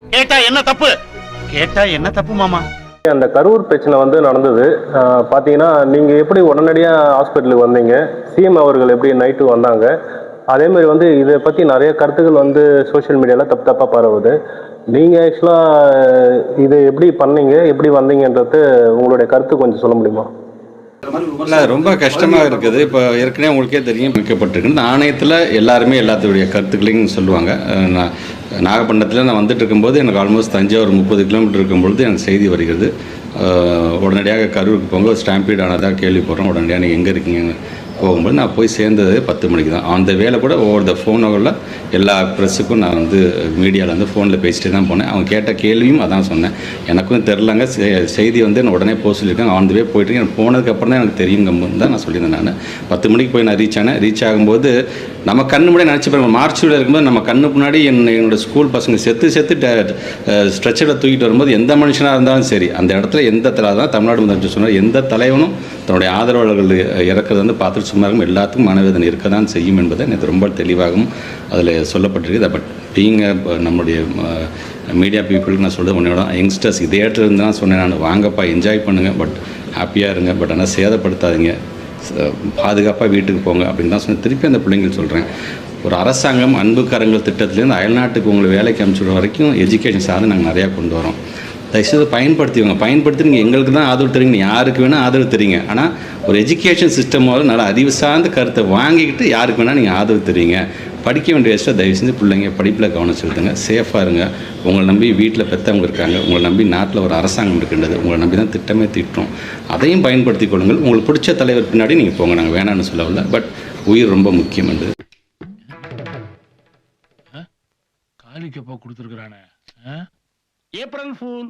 கேட்டா என்ன தப்பு? கேட்டா என்ன தப்பு மாமா? அந்த கரூர் பிரச்சனை வந்து நடந்தது. பார்த்தீங்கன்னா, நீங்க எப்படி உடனடியா ஹாஸ்பிட்டலுக்கு வந்தீங்க? சிஎம் அவர்கள் எப்படி நைட்டு வந்தாங்க? அதே மாரி வந்து இத பத்தி நெறைய கருத்துக்கள் வந்து சோசியல் மீடியால தப்பு தப்பா பரவுது. நீங்க ஆக்சுவலா இத எப்படி பண்ணீங்க? எப்படி வந்தீங்கன்றது உங்களுடைய கருத்து கொஞ்சம் சொல்ல முடியுமா? இல்லை, ரொம்ப கஷ்டமாக இருக்குது. இப்போ ஏற்கனவே உங்களுக்கே தெரியும், வைக்கப்பட்டிருக்கு. இந்த ஆணையத்தில் எல்லாருமே எல்லாத்துடைய கருத்துக்களையும் சொல்லுவாங்க. நான் நாகப்பட்டினத்தில் நான் வந்துட்டு இருக்கும்போது எனக்கு ஆல்மோஸ்ட் தஞ்சாவூர் 30 கிலோமீட்டர் இருக்கும்பொழுது எனக்கு செய்தி வருகிறது. உடனடியாக கரூருக்கு போங்க, ஸ்டாம்பீட் ஆனதாக கேள்விப்படுறோம். உடனடியாக நீங்கள் எங்கே இருக்கீங்கன்னு போகும்போது நான் போய் சேர்ந்தது 10 மணிக்கு தான். அந்த வேலை கூட ஓவர் த ஃபோன் ஓவரில் எல்லா ப்ரெஸ்ஸுக்கும் நான் வந்து மீடியாவில் வந்து ஃபோனில் பேசிட்டு தான் போனேன். அவங்க கேட்ட கேள்வியும் அதான் சொன்னேன். எனக்கும் தெரிலங்க, செய்தி வந்து நான் உடனே போக சொல்லியிருக்கேன். ஆன் த வே போயிட்டு எனக்கு போனதுக்கப்புறம் தான் எனக்கு தெரியுங்கும்போது தான் நான் சொல்லியிருந்தேன். நான் 10 மணிக்கு போய் நான் ரீச் ஆனேன். ரீச் ஆகும்போது நம்ம கண்ணு முன்னாடி நினச்சி பாருங்கள், மார்ச்சில் இருக்கும்போது நம்ம கண்ணு முன்னாடி என்னோடய ஸ்கூல் பசங்க செத்து ஸ்ட்ரெச்சரில் தூக்கிட்டு வரும்போது எந்த மனுஷனாக இருந்தாலும் சரி, அந்த இடத்துல எந்த தான் தமிழ்நாடு முதலமைச்சர் சொன்னார், எந்த தலைவனும் தன்னுடைய ஆதரவாளர்கள் இறக்கிறது வந்து பார்த்துட்டு சும்மா இருக்கும். எல்லாத்துக்கும் மனவேதனை இருக்க தான் செய்யும் என்பதை எனக்கு ரொம்ப தெளிவாகவும் அதில் சொல்லப்பட்டிருக்குது. பட் பீங்க நம்முடைய மீடியா பீப்புளுக்கு நான் சொல்கிறது ஒன்றோட யங்ஸ்டர்ஸ் இதே இடத்துல இருந்து தான் சொன்னேன். நான் வாங்கப்பா, என்ஜாய் பண்ணுங்கள், பட் ஹாப்பியாக இருங்க, பட் ஆனால் சேதப்படுத்தாதீங்க, பாதுகாப்பாக வீட்டுக்கு போங்க அப்படின்னு தான் சொன்னேன். திருப்பி அந்த பிள்ளைங்கள் சொல்கிறேன், ஒரு அரசாங்கம் அன்பு கரங்கள் திட்டத்துலேருந்து அயல்நாட்டுக்கு உங்களை வேலைக்கு அனுப்பிச்சுடுற வரைக்கும் எஜுகேஷன் சார்ந்து நாங்கள் நிறையா கொண்டு வரோம். தயவுசெய்து பயன்படுத்தி நீங்கள் எங்களுக்கு தான் ஆதரவு தரீங்க, நீங்கள் யாருக்கு வேணால் ஆதரவு தரீங்க. ஆனால் ஒரு எஜுகேஷன் சிஸ்டமோட நல்ல அறிவு சார்ந்த கருத்தை வாங்கிக்கிட்டு யாருக்கு வேணால் நீங்கள் ஆதரவு தரீங்க. படிக்க வேண்டிய வயசில் தயவு செஞ்சு பிள்ளைங்க படிப்பில் கவனம் செலுத்துங்க, சேஃபாக இருங்க. உங்களை நம்பி வீட்டில் பெற்றவங்க இருக்காங்க, உங்களை நம்பி நாட்டில் ஒரு அரசாங்கம் இருக்கின்றது, உங்களை நம்பி தான் திட்டமே திட்டுறோம். அதையும் பயன்படுத்தி கொள்ளுங்கள். உங்களுக்கு பிடிச்ச தலைவர் பின்னாடி நீங்கள் போங்க, நாங்கள் வேணான்னு சொல்லவில்லை. பட் உயிர் ரொம்ப முக்கியம் என்று காலிக்கப்பா கொடுத்துருக்குறானே. April fool.